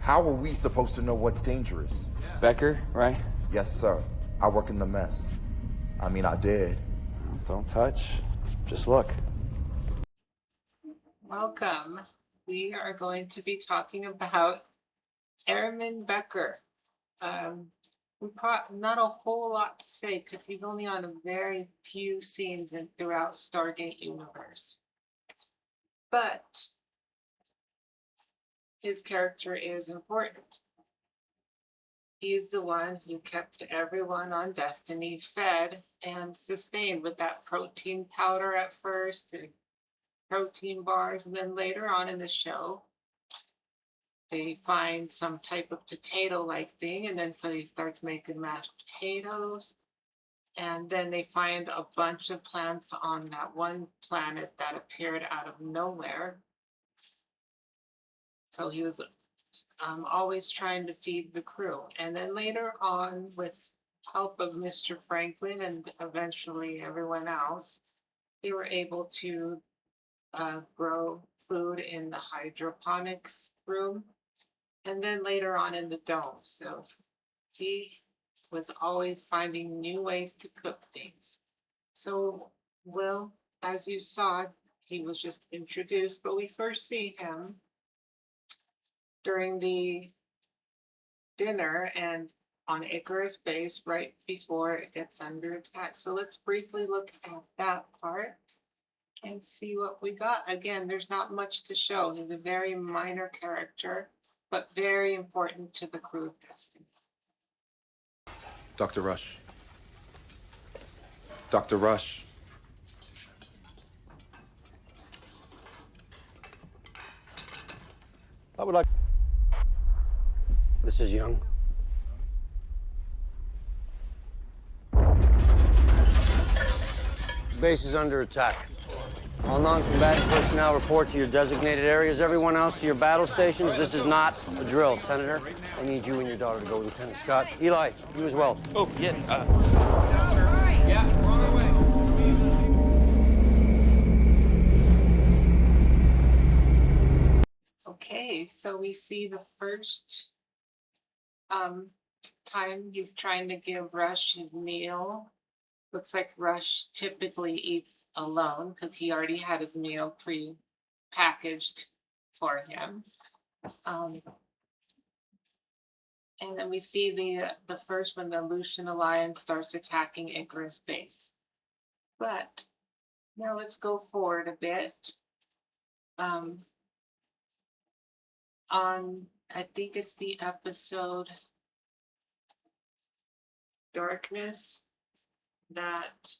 How are we supposed to know what's dangerous? Becker, right? Yes, sir. I work in the mess. I mean, I did. Don't touch. Just look. Welcome. We are going to be talking about Airman Becker. Not a whole lot to say because he's only on a very few scenes throughout Stargate universe. But his character is important. He's the one who kept everyone on Destiny fed and sustained with that protein powder at first, and protein bars, and then later on in the show, they find some type of potato-like thing, and then so he starts making mashed potatoes, and then they find a bunch of plants on that one planet that appeared out of nowhere. So he was always trying to feed the crew. And then later on, with help of Mr. Franklin and eventually everyone else, they were able to grow food in the hydroponics room and then later on in the dome. So he was always finding new ways to cook things. So, Will, as you saw, he was just introduced, but we first see him during the dinner and on Icarus base right before it gets under attack. So let's briefly look at that part and see what we got. Again, there's not much to show. He's a very minor character, but very important to the crew of Destiny. Dr. Rush. Dr. Rush. I would like... This is Young. Base is under attack. All non-combatant personnel report to your designated areas. Everyone else to your battle stations. This is not a drill, Senator. I need you and your daughter to go, Lieutenant Scott. Eli, you as well. Oh, yeah. Yeah, we're on our way. Okay, so we see the first time he's trying to give Rush his meal. Looks like Rush typically eats alone because he already had his meal pre-packaged for him. And then we see the first when the Lucian Alliance starts attacking Icarus base. But now let's go forward a bit. I think it's the episode Darkness that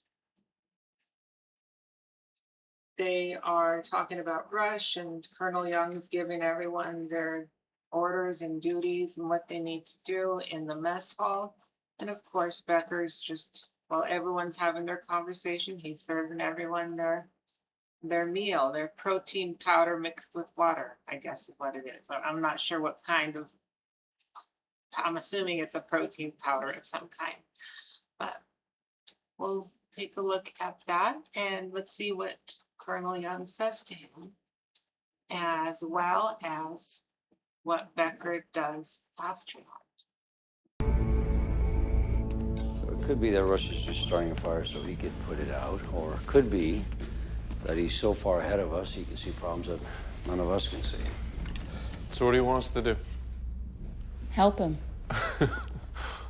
they are talking about Rush, and Colonel Young is giving everyone their orders and duties and what they need to do in the mess hall. And of course, Becker's just, while everyone's having their conversation, he's serving everyone their meal, their protein powder mixed with water, I guess is what it is. I'm not sure what kind of, I'm assuming it's a protein powder of some kind. But we'll take a look at that and let's see what Colonel Young says to him, as well as what Becker does after that. So it could be that Rush is just starting a fire so he can put it out, or it could be that he's so far ahead of us he can see problems that none of us can see. So what do you want us to do? Help him.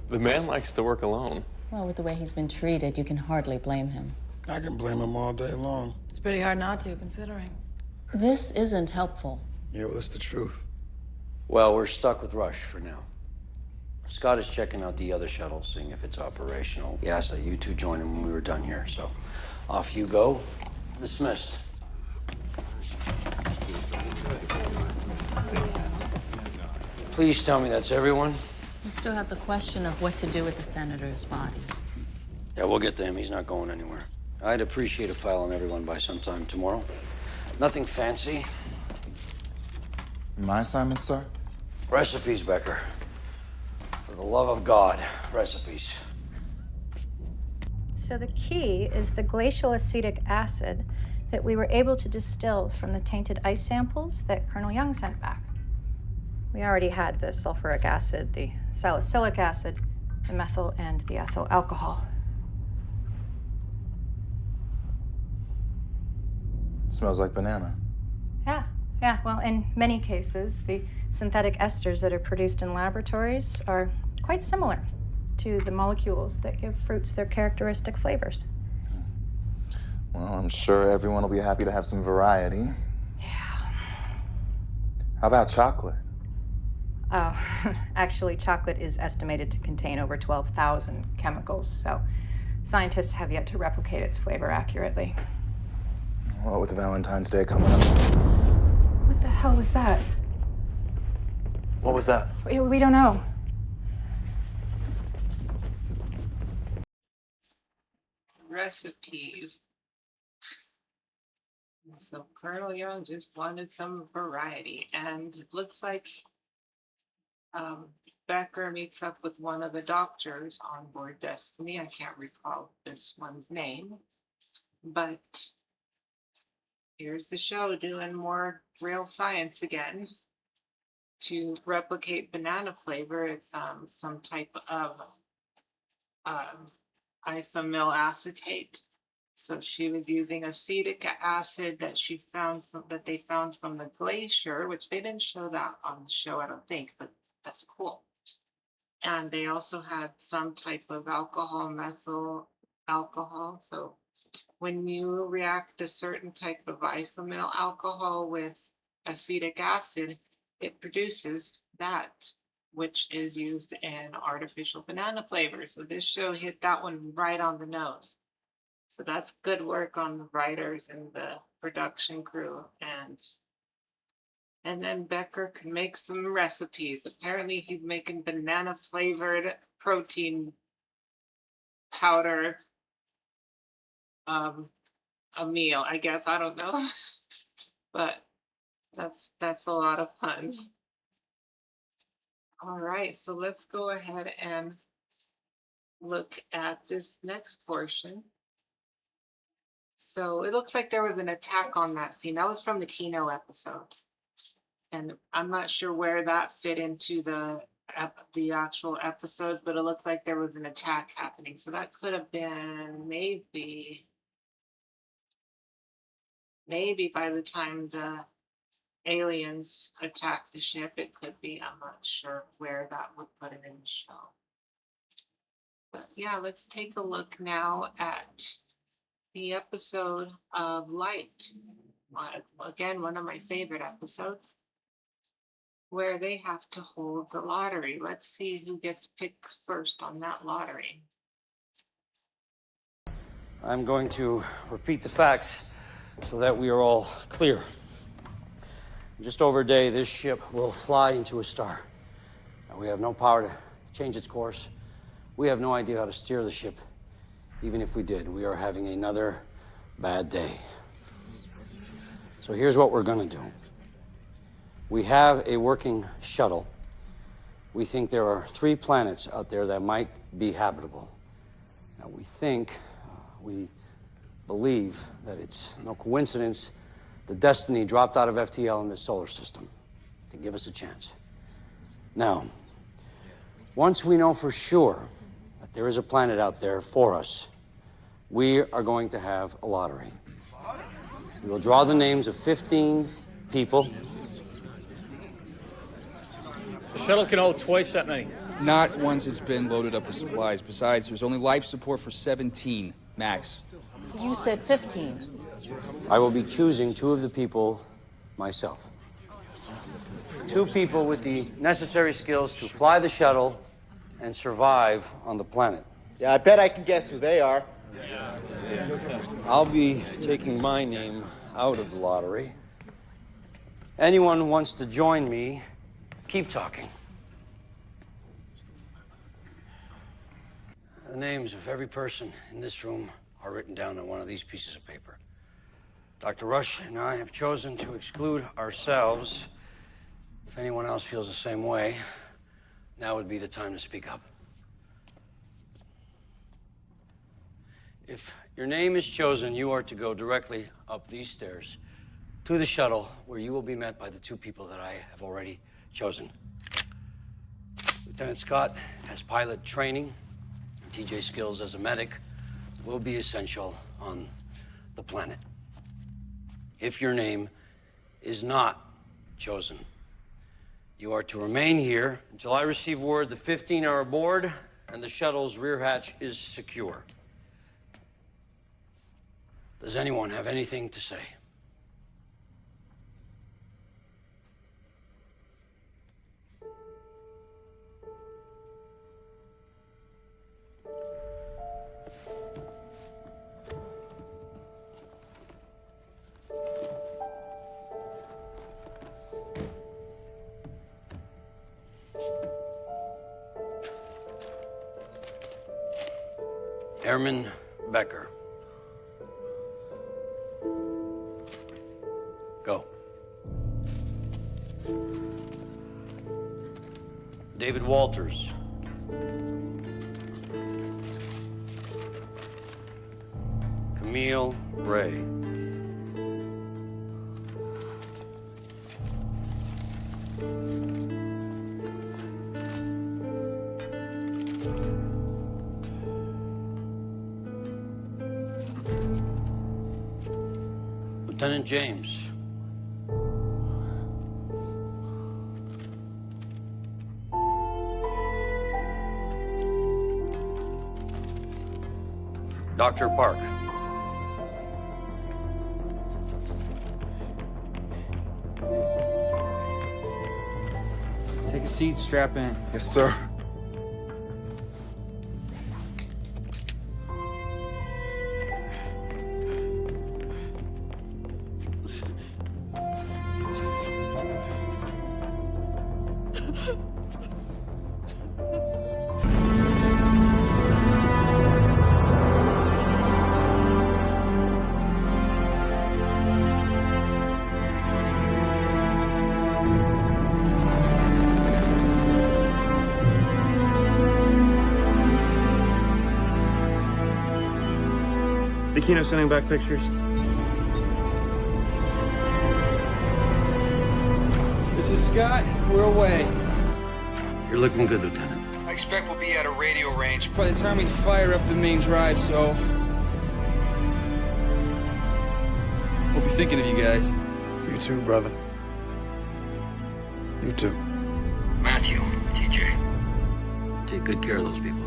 The man likes to work alone. Well, with the way he's been treated, you can hardly blame him. I can blame him all day long. It's pretty hard not to, considering. This isn't helpful. Yeah, well, that's the truth. Well, we're stuck with Rush for now. Scott is checking out the other shuttle, seeing if it's operational. He asked that you two join him when we were done here, so off you go. Dismissed. Please tell me that's everyone. We still have the question of what to do with the senator's body. Yeah, we'll get to him. He's not going anywhere. I'd appreciate a file on everyone by sometime tomorrow. Nothing fancy. My assignment, sir? Recipes, Becker. For the love of God, recipes. So the key is the glacial acetic acid that we were able to distill from the tainted ice samples that Colonel Young sent back. We already had the sulfuric acid, the salicylic acid, the methyl, and the ethyl alcohol. Smells like banana. Yeah, well, in many cases, the synthetic esters that are produced in laboratories are quite similar to the molecules that give fruits their characteristic flavors. Well, I'm sure everyone will be happy to have some variety. Yeah. How about chocolate? Oh, actually, chocolate is estimated to contain over 12,000 chemicals, so scientists have yet to replicate its flavor accurately. What with Valentine's Day coming up? What the hell was that? What was that? We don't know. Recipes. So Colonel Young just wanted some variety, and it looks like Becker meets up with one of the doctors on board Destiny. I can't recall this one's name, but here's the show doing more real science again. To replicate banana flavor, it's some type of isomyl acetate. So she was using acetic acid that they found from the glacier, which they didn't show that on the show, I don't think, but that's cool. And they also had some type of alcohol, methyl alcohol. So when you react a certain type of isomyl alcohol with acetic acid, it produces that, which is used in artificial banana flavor. So this show hit that one right on the nose. So that's good work on the writers and the production crew. And then Becker can make some recipes. Apparently he's making banana flavored protein powder, a meal, I guess. I don't know. But that's a lot of fun. All right, so let's go ahead and look at this next portion. So it looks like there was an attack on that scene. That was from the Kino episodes. And I'm not sure where that fit into the actual episodes, but it looks like there was an attack happening. So that could have been maybe by the time the aliens attack the ship, it could be. I'm not sure where that would put it in the show. But yeah, let's take a look now at the episode of Light. Again, one of my favorite episodes, where they have to hold the lottery. Let's see who gets picked first on that lottery. I'm going to repeat the facts so that we are all clear. In just over a day, this ship will fly into a star. Now, we have no power to change its course. We have no idea how to steer the ship. Even if we did, we are having another bad day. So here's what we're going to do. We have a working shuttle. We think there are 3 planets out there that might be habitable. Now, we believe that it's no coincidence the Destiny dropped out of FTL in this solar system to give us a chance. Now, once we know for sure that there is a planet out there for us, we are going to have a lottery. We will draw the names of 15 people. The shuttle can hold twice that many. Not once it's been loaded up with supplies. Besides, there's only life support for 17, max. You said 15. I will be choosing 2 of the people myself. 2 people with the necessary skills to fly the shuttle and survive on the planet. Yeah, I bet I can guess who they are. I'll be taking my name out of the lottery. Anyone who wants to join me, keep talking. The names of every person in this room are written down on one of these pieces of paper. Dr. Rush and I have chosen to exclude ourselves. If anyone else feels the same way, now would be the time to speak up. If your name is chosen, you are to go directly up these stairs to the shuttle, where you will be met by the 2 people that I have already chosen. Lieutenant Scott has pilot training, and TJ's skills as a medic will be essential on the planet. If your name is not chosen, you are to remain here until I receive word the 15 are aboard and the shuttle's rear hatch is secure. Does anyone have anything to say? Airman Becker. Go. David Walters. Camille Ray. Lieutenant James. Dr. Park. Take a seat, strap in. Yes, sir. Kino sending back pictures. This is Scott. We're away. You're looking good, Lieutenant. I expect we'll be at a radio range by the time we fire up the main drive, so we'll be thinking of you guys. You too, brother. You too. Matthew, TJ. Take good care of those people.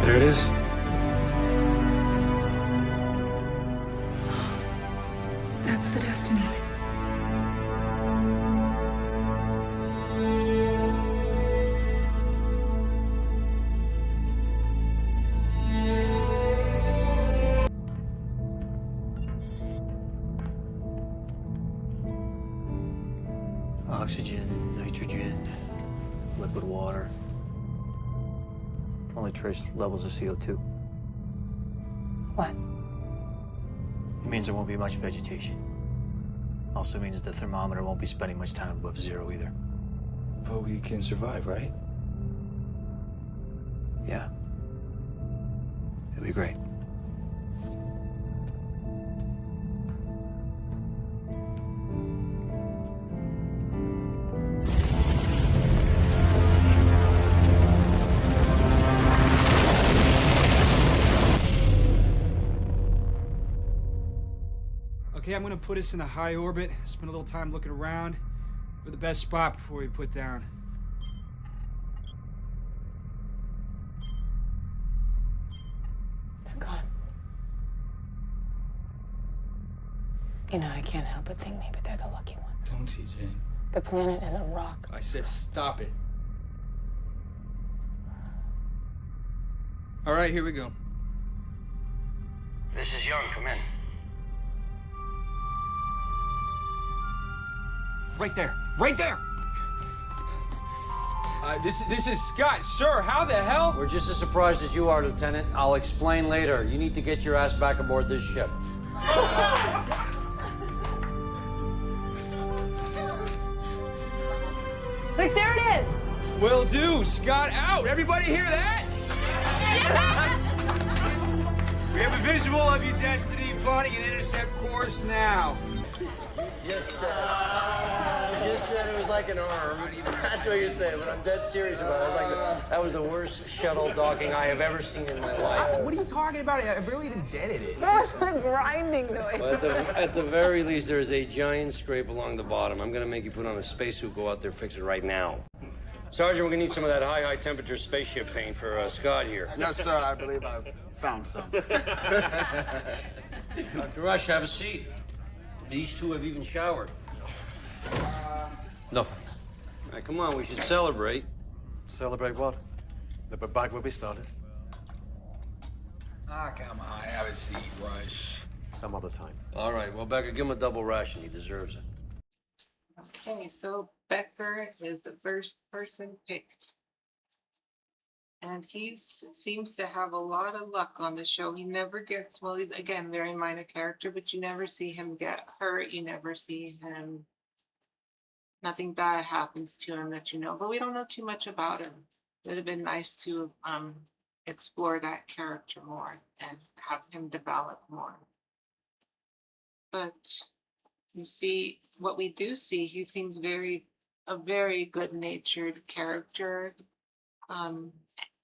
There it is. That's the destiny. Oxygen, nitrogen, liquid water. Only trace levels of CO2. What? It means there won't be much vegetation. Also means the thermometer won't be spending much time above zero either. But we can survive, right? Yeah. It'll be great. Okay, I'm gonna put us in a high orbit, spend a little time looking around for the best spot before we put down. They're gone. You know, I can't help but think maybe they're the lucky ones. Don't, TJ. The planet is a rock. I said stop it. All right, here we go. This is Young. Come in. Right there. Right there! This is Scott. Sir, how the hell? We're just as surprised as you are, Lieutenant. I'll explain later. You need to get your ass back aboard this ship. Look, there it is. Will do. Scott out. Everybody hear that? We have a visual of your destiny plotting an intercept course now. Just said it was like an arm. That's what you're saying, but I'm dead serious about it. I was like, that was the worst shuttle docking I have ever seen in my life. What are you talking about? I barely even dented it. That's a grinding noise. Well, at the very least, there is a giant scrape along the bottom. I'm gonna make you put on a spacesuit, go out there, fix it right now. Sergeant, we're gonna need some of that high temperature spaceship paint for Scott here. Yes, sir. I believe I've found some. Dr. Rush, have a seat. These two have even showered. No thanks. All right, come on, we should celebrate. Celebrate what? The bag will be started. Ah, come on. Have a seat, Rush. Some other time. All right, well, Becker, give him a double ration. He deserves it. Okay, so Becker is the first person picked. And he seems to have a lot of luck on the show. He never gets, well, again, very minor character, but you never see him get hurt. You never see him, nothing bad happens to him that you know, but we don't know too much about him. It would have been nice to explore that character more and have him develop more. But you see, what we do see, he seems a very good-natured character.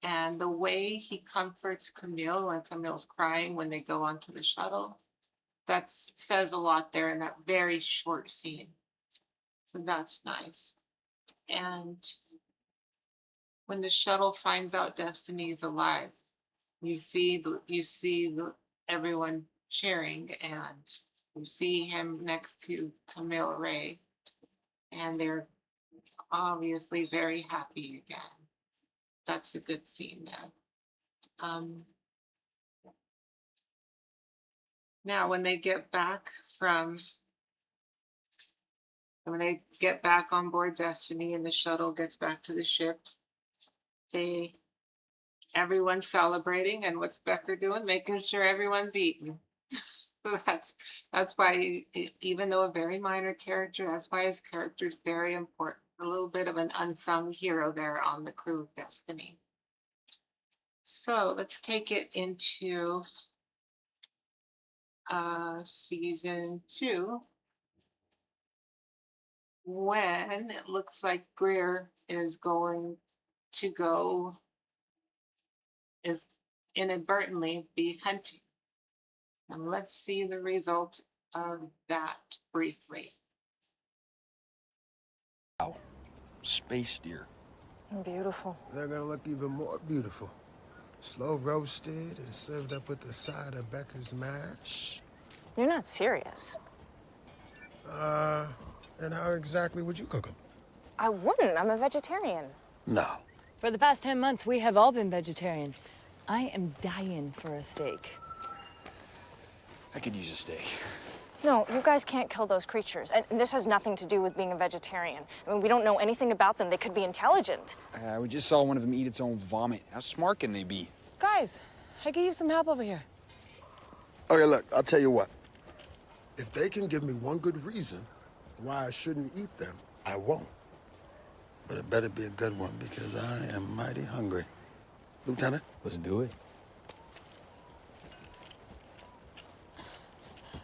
And the way he comforts Camille when Camille's crying when they go onto the shuttle, that says a lot there in that very short scene. So that's nice. And when the shuttle finds out Destiny's alive, you see everyone cheering, and you see him next to Camille Ray, and they're obviously very happy again. That's a good scene there. Now, when they get back on board Destiny and the shuttle gets back to the ship, everyone's celebrating, and what's Becker doing? Making sure everyone's eating. So that's why, even though a very minor character, that's why his character is very important. A little bit of an unsung hero there on the crew of Destiny. So let's take it into season 2, when it looks like Greer is inadvertently be hunting. And let's see the result of that briefly. Wow. Space deer. Beautiful. They're gonna look even more beautiful. Slow roasted and served up with a side of Becker's mash. You're not serious. And how exactly would you cook them? I wouldn't. I'm a vegetarian. No. For the past 10 months, we have all been vegetarian. I am dying for a steak. I could use a steak. No, you guys can't kill those creatures. And this has nothing to do with being a vegetarian. I mean, we don't know anything about them. They could be intelligent. We just saw one of them eat its own vomit. How smart can they be? Guys, I could use some help over here. Okay, look, I'll tell you what. If they can give me one good reason why I shouldn't eat them, I won't. But it better be a good one, because I am mighty hungry. Lieutenant? Let's do it.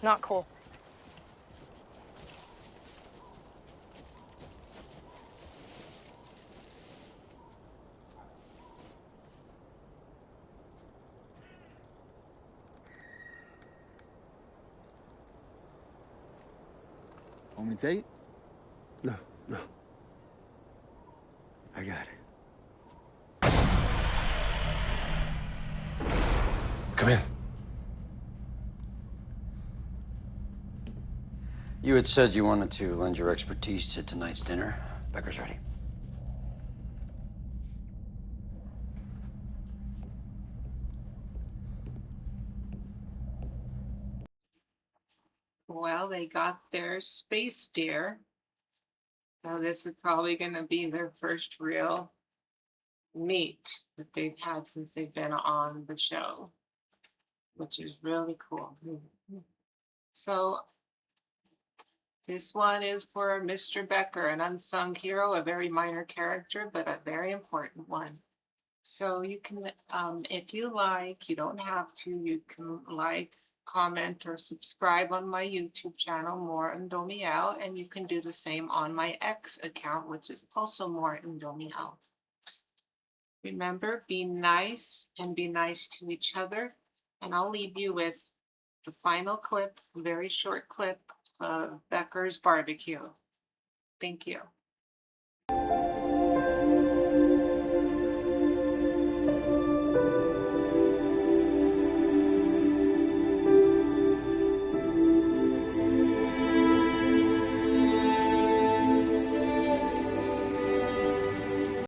Not cool. Want me to take it? No. I got it. Come in. You had said you wanted to lend your expertise to tonight's dinner. Becker's ready. Well, they got their space deer. So this is probably going to be their first real meat that they've had since they've been on the show, which is really cool. So This one is for Mr. Becker, an unsung hero, a very minor character, but a very important one. So you can, if you like, you don't have to, you can like, comment, or subscribe on my YouTube channel, More Indomiel, and you can do the same on my X account, which is also More Indomiel. Remember, be nice and be nice to each other. And I'll leave you with the final clip, a very short clip of Becker's barbecue. Thank you.